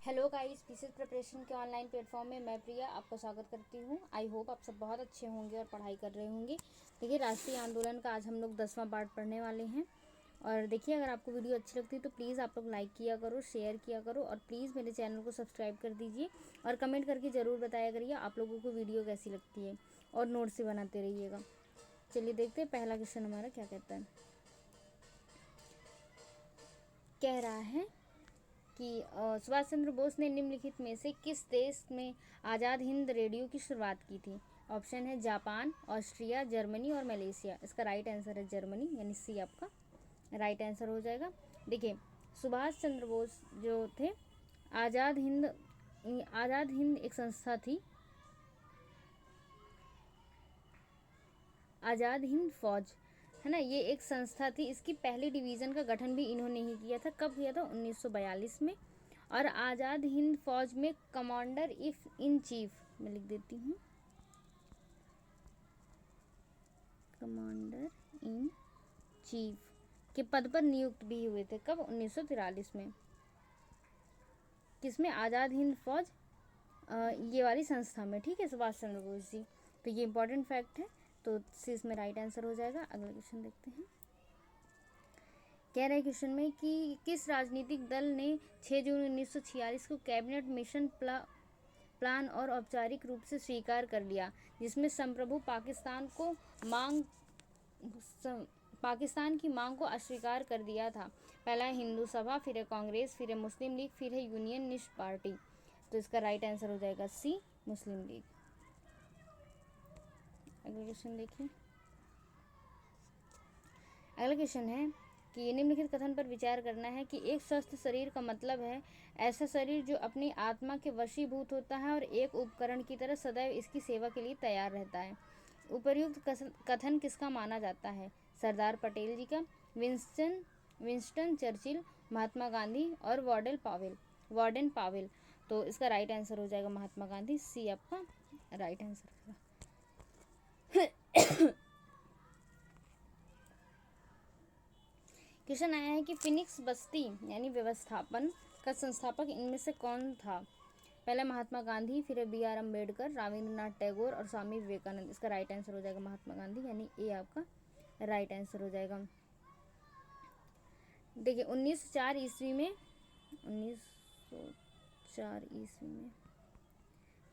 Hello guys, PCS preparation के online platform में मैं प्रिया आपका स्वागत करती हूँ। आई होप आप सब बहुत अच्छे होंगे और पढ़ाई कर रहे होंगे। देखिए, राष्ट्रीय आंदोलन का आज हम लोग 10वां पार्ट पढ़ने वाले हैं। और देखिए, अगर आपको वीडियो अच्छी लगती है तो प्लीज़ आप लोग लाइक किया करो, शेयर किया करो और प्लीज़ मेरे चैनल को सब्सक्राइब कर दीजिए और कमेंट करके ज़रूर बताया करिए आप लोगों को वीडियो कैसी लगती है और नोट्स से बनाते रहिएगा। चलिए देखते हैं पहला क्वेश्चन हमारा क्या कहता है। कह रहा है कि सुभाष चंद्र बोस ने निम्नलिखित में से किस देश में आज़ाद हिंद रेडियो की शुरुआत की थी। ऑप्शन है जापान, ऑस्ट्रिया, जर्मनी और मलेशिया। इसका राइट आंसर है जर्मनी, यानी सी आपका राइट आंसर हो जाएगा। देखिए, सुभाष चंद्र बोस जो थे, आज़ाद हिंद एक संस्था थी, आज़ाद हिंद फौज है ना, ये एक संस्था थी। इसकी पहली डिवीज़न का गठन भी इन्होंने ही किया था। कब किया था? 1942 में। और आज़ाद हिंद फौज में कमांडर इन चीफ मैं लिख देती हूँ, कमांडर इन चीफ के पद पर नियुक्त भी हुए थे। कब? 1943 में। किसमें? आज़ाद हिंद फौज, ये वाली संस्था में। ठीक है, सुभाष चंद्र बोस जी। तो ये इंपॉर्टेंट फैक्ट है, तो इसमें राइट आंसर हो जाएगा। अगला क्वेश्चन देखते हैं। कह रहे क्वेश्चन में कि किस राजनीतिक दल ने 6 जून 1946 को कैबिनेट मिशन प्लान और औपचारिक रूप से स्वीकार कर लिया, जिसमें संप्रभु पाकिस्तान की मांग को अस्वीकार कर दिया था। पहला है हिंदू सभा, फिर है कांग्रेस, फिर है मुस्लिम लीग, फिर है यूनियनिस्ट पार्टी। तो इसका राइट आंसर हो जाएगा सी, मुस्लिम लीग। अगला क्वेश्चन देखिए। अगला क्वेश्चन है कि निम्नलिखित कथन पर विचार करना है कि एक स्वस्थ शरीर का मतलब है ऐसा शरीर जो अपनी आत्मा के वशीभूत होता है और एक उपकरण की तरह सदैव इसकी सेवा के लिए तैयार रहता है। उपर्युक्त कथन किसका माना जाता है? सरदार पटेल जी का, विंस्टन चर्चिल, महात्मा गांधी और वार्डन पावेल। तो इसका राइट आंसर हो जाएगा महात्मा गांधी, सी आपका राइट आंसर होगा। क्वेश्चन आया है कि फिनिक्स बस्ती यानी व्यवस्थापन का संस्थापक इनमें से कौन था? पहला महात्मा गांधी, फिर है BR अम्बेडकर, रविंद्रनाथ टैगोर और स्वामी विवेकानंद। इसका राइट आंसर हो जाएगा महात्मा गांधी, यानी ए आपका राइट आंसर हो जाएगा। देखिए, 1904 ईस्वी में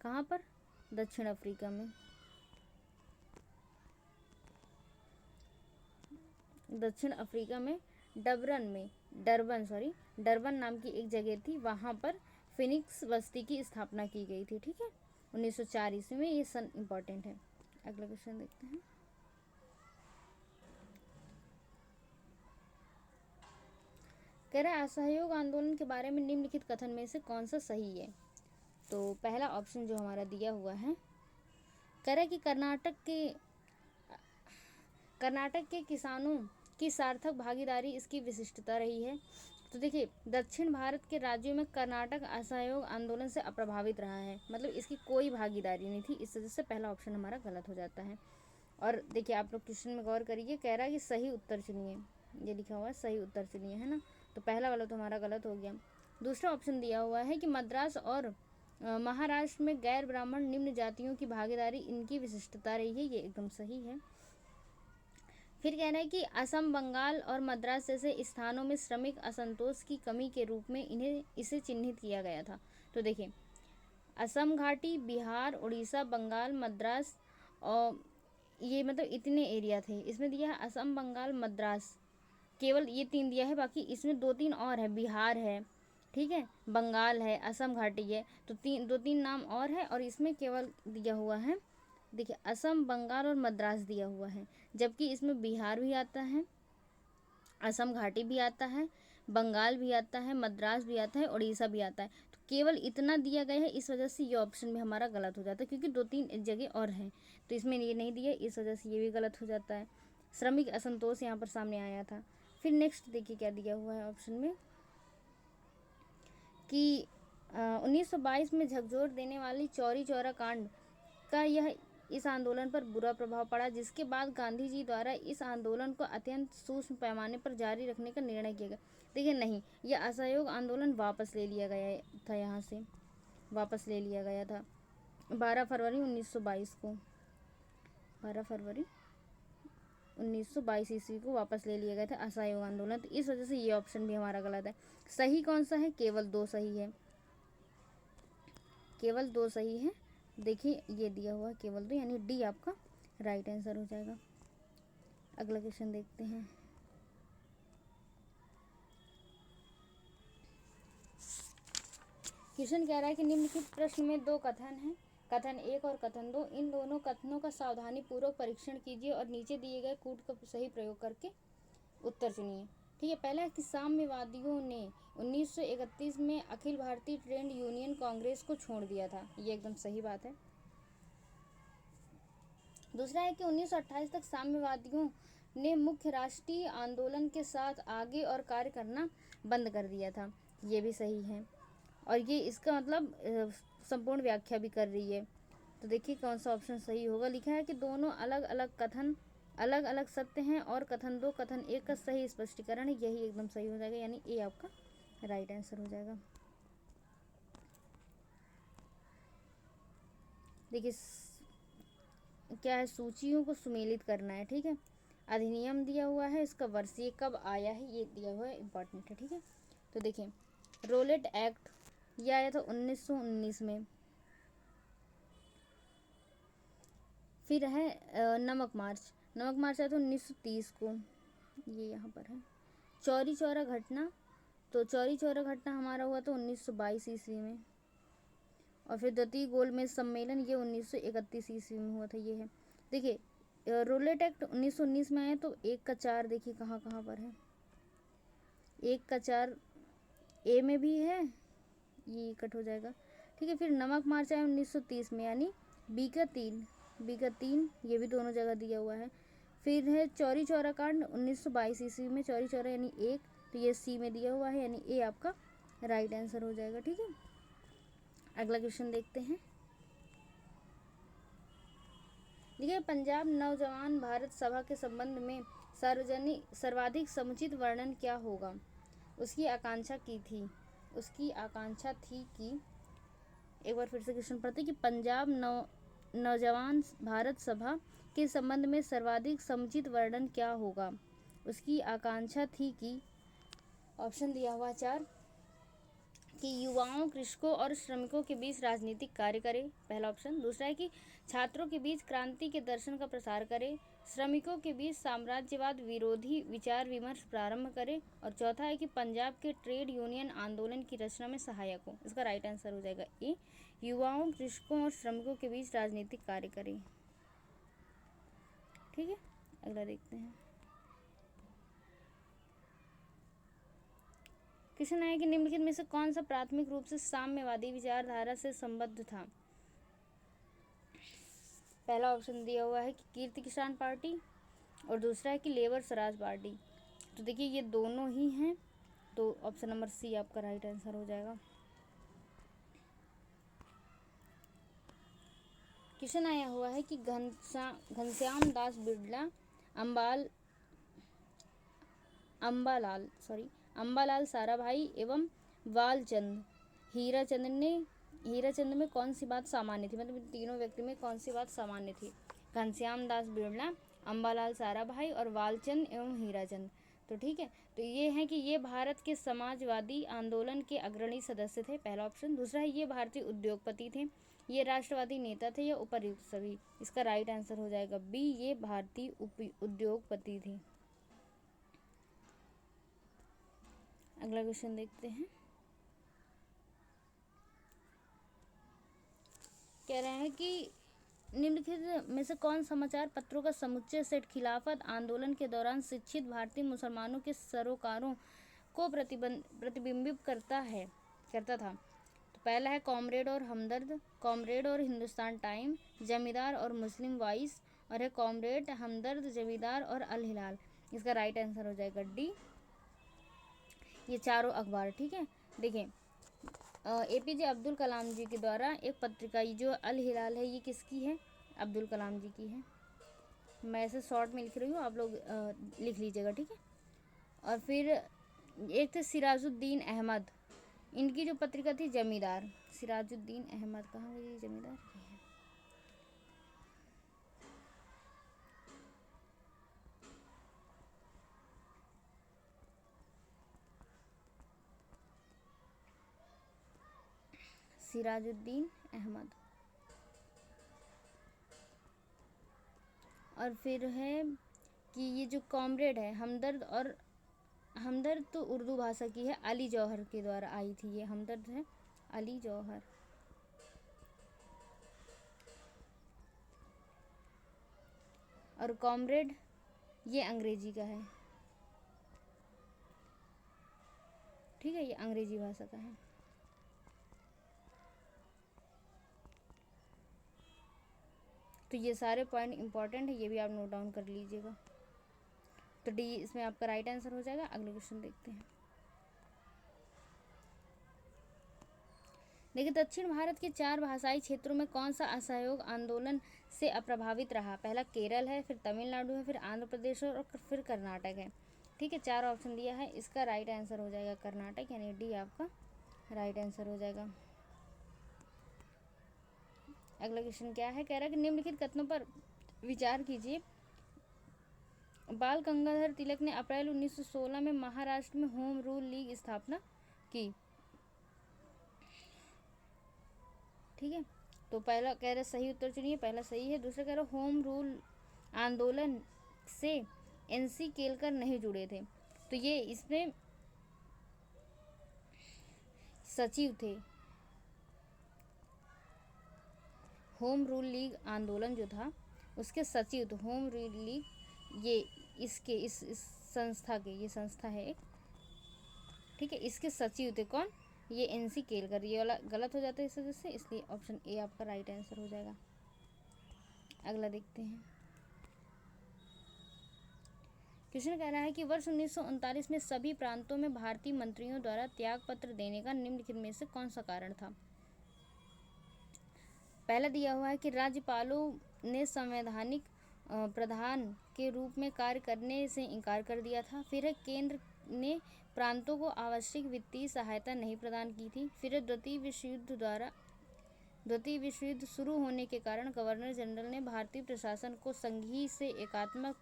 कहाँ पर? दक्षिण अफ्रीका में। दक्षिण अफ्रीका में डरबन नाम की एक जगह थी, वहाँ पर फिनिक्स बस्ती की स्थापना की गई थी। ठीक है, 1904 ईस्वी में। ये सन इम्पॉर्टेंट है। अगला क्वेश्चन देखते हैं। कह रहा है असहयोग आंदोलन के बारे में निम्नलिखित कथन में से कौन सा सही है? तो पहला ऑप्शन जो हमारा दिया हुआ है, कह रहा है कि कर्नाटक के किसानों की सार्थक भागीदारी इसकी विशिष्टता रही है। तो देखिए, दक्षिण भारत के राज्यों में कर्नाटक असहयोग आंदोलन से अप्रभावित रहा है, मतलब इसकी कोई भागीदारी नहीं थी। इस वजह से पहला ऑप्शन हमारा गलत हो जाता है। और देखिए, आप लोग क्वेश्चन में गौर करिए, कह रहा है कि सही उत्तर चुनिए, ये लिखा हुआ है सही उत्तर चुनिए, है ना। तो पहला वाला तो हमारा गलत हो गया। दूसरा ऑप्शन दिया हुआ है कि मद्रास और महाराष्ट्र में गैर ब्राह्मण निम्न जातियों की भागीदारी इनकी विशिष्टता रही है, ये एकदम सही है। फिर कह रहा है कि असम, बंगाल और मद्रास जैसे स्थानों में श्रमिक असंतोष की कमी के रूप में इसे चिन्हित किया गया था। तो देखिए, असम घाटी, बिहार, उड़ीसा, बंगाल, मद्रास और ये मतलब इतने एरिया थे। इसमें दिया है असम, बंगाल, मद्रास, केवल ये 3 दिया है। बाकी इसमें 2-3 और है, बिहार है, ठीक है, बंगाल है, असम घाटी है, तो 2-3 नाम और है। और इसमें केवल दिया हुआ है, देखिए, असम, बंगाल और मद्रास दिया हुआ है, जबकि इसमें बिहार भी आता है, असम घाटी भी आता है, बंगाल भी आता है, मद्रास भी आता है, उड़ीसा भी आता है। तो केवल इतना दिया गया है, इस वजह से ये ऑप्शन में हमारा गलत हो जाता है, क्योंकि 2-3 जगह और हैं, तो इसमें ये नहीं दिया, इस वजह से ये भी गलत हो जाता है। श्रमिक असंतोष यहाँ पर सामने आया था। फिर नेक्स्ट देखिए क्या दिया हुआ है ऑप्शन में कि 1922 में झकझोर देने वाली चौरी चौरा कांड का इस आंदोलन पर बुरा प्रभाव पड़ा, जिसके बाद गांधी जी द्वारा इस आंदोलन को अत्यंत सूक्ष्म पैमाने पर जारी रखने का निर्णय किया गया। देखिए नहीं, यह असहयोग आंदोलन वापस ले लिया गया था, यहाँ से वापस ले लिया गया था 12 फरवरी 1922 को, 12 फरवरी 1922 ईस्वी को वापस ले लिया गया था असहयोग आंदोलन। तो इस वजह से ये ऑप्शन भी हमारा गलत है। सही कौन सा है? केवल 2 सही है, केवल 2 सही है। देखिए ये दिया हुआ केवल 2, यानी डी आपका राइट आंसर हो जाएगा। अगला क्वेश्चन देखते हैं। क्वेश्चन कह रहा है कि निम्नलिखित प्रश्न में 2 कथन हैं, कथन 1 और कथन 2। इन दोनों कथनों का सावधानी पूर्वक परीक्षण कीजिए और नीचे दिए गए कूट का सही प्रयोग करके उत्तर चुनिए। ठीक है, पहला है कि साम्यवादियों ने 1931 में अखिल भारतीय ट्रेड यूनियन कांग्रेस को छोड़ दिया था, ये एकदम सही बात है। दूसरा है कि 1928 तक साम्यवादियों ने मुख्य राष्ट्रीय आंदोलन के साथ आगे और कार्य करना बंद कर दिया था, ये भी सही है। और ये इसका मतलब संपूर्ण व्याख्या भी कर रही है। तो देखिए कौन सा ऑप्शन सही होगा। लिखा है कि दोनों अलग अलग कथन अलग अलग सत्य हैं और कथन 2 कथन 1 का सही स्पष्टीकरण है, यही एकदम सही हो जाएगा, यानी ए आपका राइट आंसर हो जाएगा। देखिए क्या है, सूचियों को सुमेलित करना है। ठीक है, अधिनियम दिया हुआ है, इसका वर्षीय कब आया है ये दिया हुआ है, इंपॉर्टेंट है। ठीक है, तो देखिए रोलेट एक्ट ये आया था 1919 में। फिर है नमक मार्च, नमक मार्च आया था 1930 को, ये यहाँ पर है। चौरी चौरा घटना, तो चौरी चौरा घटना हमारा हुआ था 1922 ईस्वी में। और फिर द्वितीय गोलमेज सम्मेलन ये 1931 ईस्वी में हुआ था, ये है। देखिए रोलेट एक्ट 1919 में आया, तो 1 का 4 देखिए कहाँ कहाँ पर है। 1 का 4 ए में भी है, ये कट हो जाएगा। ठीक है, फिर नमक मार्च आया 1930 में, यानी बी का 3 ये भी दोनों जगह दिया हुआ है। फिर है चौरी चौरा कांड 1922 ईस्वी में, चौरी चौरा यानी 1, तो ये सी में दिया हुआ है, यानी ए आपका राइट आंसर हो जाएगा। ठीक है, अगला क्वेश्चन देखते हैं। देखिए पंजाब नौजवान भारत सभा के संबंध में सर्वाधिक समुचित वर्णन क्या होगा? उसकी आकांक्षा थी कि एक बार फिर से क्वेश्चन पढ़ते कि पंजाब नौजवान भारत सभा के संबंध में सर्वाधिक समुचित वर्णन क्या होगा? उसकी आकांक्षा थी कि ऑप्शन दिया हुआ 4 कि युवाओं, कृषकों और श्रमिकों के बीच राजनीतिक कार्य करे, पहला ऑप्शन। दूसरा है कि छात्रों के बीच क्रांति के दर्शन का प्रसार करे, श्रमिकों के बीच साम्राज्यवाद विरोधी विचार विमर्श प्रारंभ करे, और चौथा है कि पंजाब के ट्रेड यूनियन आंदोलन की रचना में सहायक हो। इसका राइट आंसर हो जाएगा ए, युवाओं, कृषकों और श्रमिकों के बीच राजनीतिक कार्य करे। ठीक है, अगला देखते हैं। क्वेश्चन है कि निम्नलिखित में से कौन सा प्राथमिक रूप से साम्यवादी विचारधारा से संबद्ध था? पहला ऑप्शन दिया हुआ है कि कीर्ति किसान पार्टी, और दूसरा है कि लेबर स्वराज पार्टी। तो देखिए ये दोनों ही हैं, तो ऑप्शन नंबर सी आपका राइट आंसर हो जाएगा। क्वेश्चन आया हुआ है कि घनश्याम दास बिरला, अंबालाल साराभाई एवं वालचंद हीराचंद में कौन सी बात सामान्य थी? मतलब इन तीनों व्यक्ति में कौन सी बात सामान्य थी? घनश्याम दास बिरला, अंबालाल साराभाई और वालचंद एवं हीराचंद। तो ठीक है, तो ये है कि ये भारत के समाजवादी आंदोलन के अग्रणी सदस्य थे, पहला ऑप्शन। दूसरा है ये भारतीय उद्योगपति थे, ये राष्ट्रवादी नेता थे, या उपर्युक्त सभी। इसका राइट आंसर हो जाएगा बी, ये भारतीय उद्योगपति थे। अगला क्वेश्चन देखते हैं। कह रहे हैं कि निम्नलिखित में से कौन समाचार पत्रों का समुच्चय सेट खिलाफत आंदोलन के दौरान शिक्षित भारतीय मुसलमानों के सरोकारों को प्रतिबिंबित करता था? तो पहला है कॉमरेड और हमदर्द, कॉमरेड और हिंदुस्तान टाइम, जमींदार और मुस्लिम वॉइस, और है कॉमरेड, हमदर्द, जमींदार और अल हिलाल। इसका राइट आंसर हो जाएगा डी, ये चारों अखबार। ठीक है, देखिए APJ अब्दुल कलाम जी के द्वारा एक पत्रिका जो अल हिलाल है, ये किसकी है? अब्दुल कलाम जी की है। मैं ऐसे शॉर्ट में लिख रही हूँ, आप लोग लिख लीजिएगा, ठीक है। और फिर एक थे सिराजुद्दीन अहमद, इनकी जो पत्रिका थी जमींदार। सिराजुद्दीन अहमद कहाँ गई जमींदार? सिराजुद्दीन अहमद। और फिर है कि ये जो कॉमरेड है हमदर्द, और हमदर्द तो उर्दू भाषा की है, अली जौहर के द्वारा आई थी ये। हमदर्द है अली जौहर। और कॉमरेड ये अंग्रेजी का है, ठीक है, ये अंग्रेजी भाषा का है। तो ये सारे पॉइंट इंपॉर्टेंट है, ये भी आप नोट डाउन कर लीजिएगा। तो डी इसमें आपका राइट आंसर हो जाएगा। अगले क्वेश्चन देखते हैं। देखिए, दक्षिण भारत के 4 भाषाई क्षेत्रों में कौन सा असहयोग आंदोलन से अप्रभावित रहा? पहला केरल है, फिर तमिलनाडु है, फिर आंध्र प्रदेश और फिर कर्नाटक है, ठीक है। 4 ऑप्शन दिया है, इसका राइट आंसर हो जाएगा कर्नाटक, यानी डी आपका राइट आंसर हो जाएगा। अगला क्वेश्चन क्या है? कह रहा है कि निम्नलिखित कथनों पर विचार कीजिए। बाल गंगाधर तिलक ने अप्रैल 1916 में महाराष्ट्र में होम रूल लीग स्थापना की, ठीक है। तो पहला कह रहा सही उत्तर चुनिए, पहला सही है। दूसरा कह रहा होम रूल आंदोलन से एनसी केलकर नहीं जुड़े थे, तो ये इसमें सचिव थे। होम रूल लीग आंदोलन जो था उसके सचिव थे। होम रूल लीग ये इसके इस संस्था के, ये संस्था है एक, ठीक है, इसके सचिव थे कौन? ये एनसी केलकर। ये वाला गलत हो जाता है इस वजह से, इसलिए ऑप्शन ए आपका राइट आंसर हो जाएगा। अगला देखते हैं। क्वेश्चन कह रहा है कि वर्ष 1939 में सभी प्रांतों में भारतीय मंत्रियों द्वारा त्याग पत्र देने का निम्नलिखित में से कौन सा कारण था? पहला दिया हुआ है कि राज्यपालों ने संवैधानिक प्रधान के रूप में कार्य करने से इनकार कर दिया था। फिर है केंद्र ने प्रांतों को आवश्यक वित्तीय सहायता नहीं प्रदान की थी। फिर द्वितीय विश्व युद्ध शुरू होने के कारण गवर्नर जनरल ने भारतीय प्रशासन को संघीय से एकात्मक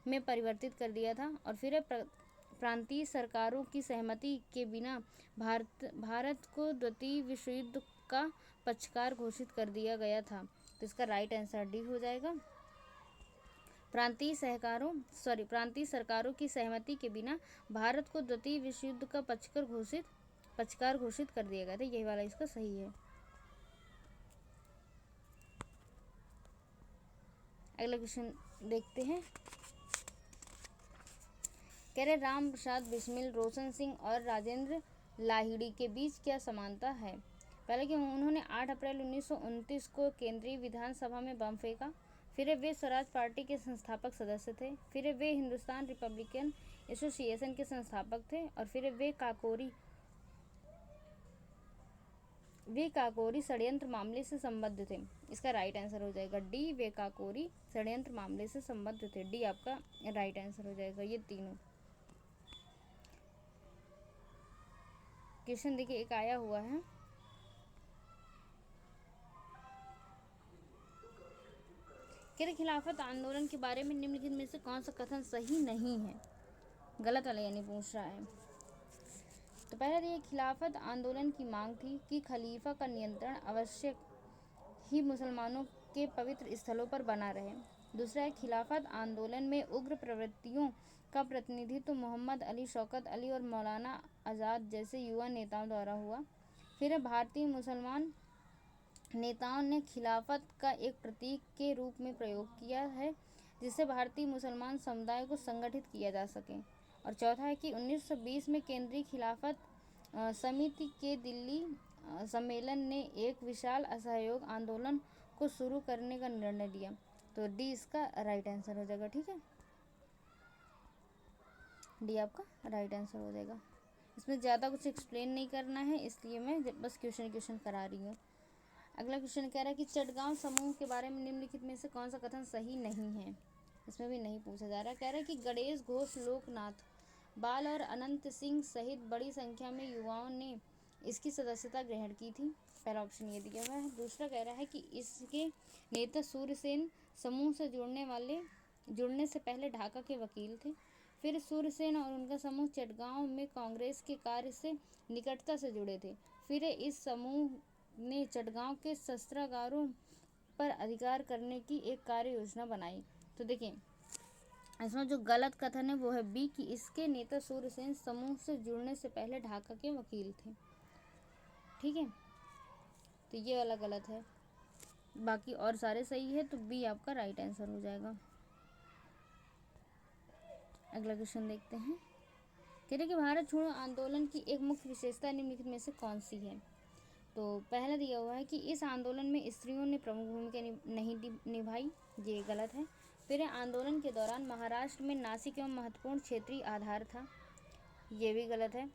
में परिवर्तित कर दिया था। और फिर प्रांतीय सरकारों की सहमति के बिना भारत को द्वितीय विश्व युद्ध का पक्षकार घोषित कर दिया गया था। तो इसका राइट आंसर डी हो जाएगा। प्रांतीय सरकारों की सहमति के बिना भारत को द्वितीय विश्व युद्ध का पक्षकार घोषित कर दिया गया था। यही वाला इसका सही है। अगला क्वेश्चन देखते हैं। कह रहे राम प्रसाद बिस्मिल, रोशन सिंह और राजेंद्र लाहिड़ी के बीच क्या समानता है? पहले कि उन्होंने 8 अप्रैल 1929 को केंद्रीय विधानसभा में बम फेंका। फिर वे स्वराज पार्टी के संस्थापक सदस्य थे। फिर वे हिंदुस्तान रिपब्लिकन एसोसिएशन के संस्थापक थे। और फिर वे काकोरी षड्यंत्र मामले से संबद्ध थे। इसका राइट आंसर हो जाएगा डी, वे काकोरी षड्यंत्र मामले से संबद्ध थे। डी आपका राइट आंसर हो जाएगा। ये तीनों क्वेश्चन देखिए, एक आया हुआ है कि खिलाफत आंदोलन के बारे में निम्नलिखित में से कौन सा कथन सही नहीं है? गलत वाला यानी पूछ रहा है। तो पहला ये खिलाफत आंदोलन की मांग थी कि खलीफा का नियंत्रण आवश्यक ही मुसलमानों के पवित्र स्थलों पर बना रहे। दूसरा है खिलाफत आंदोलन में उग्र प्रवृत्तियों का प्रतिनिधित्व मोहम्मद अली, शौकत अली और मौलाना आज़ाद जैसे युवा नेताओं द्वारा हुआ। फिर भारतीय मुसलमान नेताओं ने खिलाफत का एक प्रतीक के रूप में प्रयोग किया है जिससे भारतीय मुसलमान समुदाय को संगठित किया जा सके। और चौथा है कि 1920 में केंद्रीय खिलाफत समिति के दिल्ली सम्मेलन ने एक विशाल असहयोग आंदोलन को शुरू करने का निर्णय लिया। तो डी इसका राइट आंसर हो जाएगा, ठीक है। डी आपका राइट आंसर हो जाएगा। इसमें ज़्यादा कुछ एक्सप्लेन नहीं करना है, इसलिए मैं बस क्वेश्चन करा रही हूँ। अगला क्वेश्चन कह रहा है कि चटगांव समूह के बारे में निम्नलिखित में से कौन सा कथन सही नहीं है। इसमें भी नहीं पूछा जा रहा है। कह रहा है कि गणेश घोष, लोकनाथ बाल और अनंत सिंह सहित बड़ी संख्या में युवाओं ने इसकी सदस्यता ग्रहण की थी। पहला ऑप्शन ये दिया हुआ है। दूसरा कह रहा है कि इसके नेता सूर्यसेन समूह से जुड़ने से पहले ढाका के वकील थे। फिर सूर्यसेन और उनका समूह चटगांव में कांग्रेस के कार्य से निकटता से जुड़े थे। फिर इस समूह ने चटगांव के शस्त्रागारों पर अधिकार करने की एक कार्य योजना बनाई। तो देखिए इसमें जो गलत कथन है वो है बी, कि इसके नेता सूर्यसेन समूह से जुड़ने से पहले ढाका के वकील थे। ठीक है, तो ये वाला गलत है, बाकी और सारे सही है, तो बी आपका राइट आंसर हो जाएगा। अगला क्वेश्चन देखते हैं। कह रहे कि भारत छोड़ो आंदोलन की एक मुख्य विशेषता निम्नलिखित में से कौन सी है। तो पहला दिया हुआ है कि इस आंदोलन में स्त्रियों ने प्रमुख भूमिका नहीं निभाई, ये गलत है। फिर आंदोलन के दौरान महाराष्ट्र में नासिक एवं महत्वपूर्ण क्षेत्रीय आधार था, ये भी गलत है।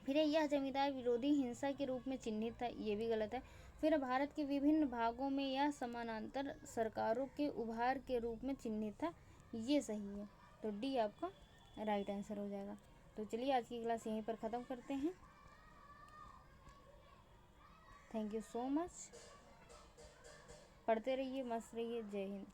फिर यह जमींदार विरोधी हिंसा के रूप में चिन्हित था, ये भी गलत है। फिर भारत के विभिन्न भागों में यह समानांतर सरकारों के उभार के रूप में चिन्हित था, ये सही है। तो डी आपका राइट आंसर हो जाएगा। तो चलिए आज की क्लास यहीं पर ख़त्म करते हैं। Thank you so much. पढ़ते रहिए, मस्त रहिए। जय हिंद।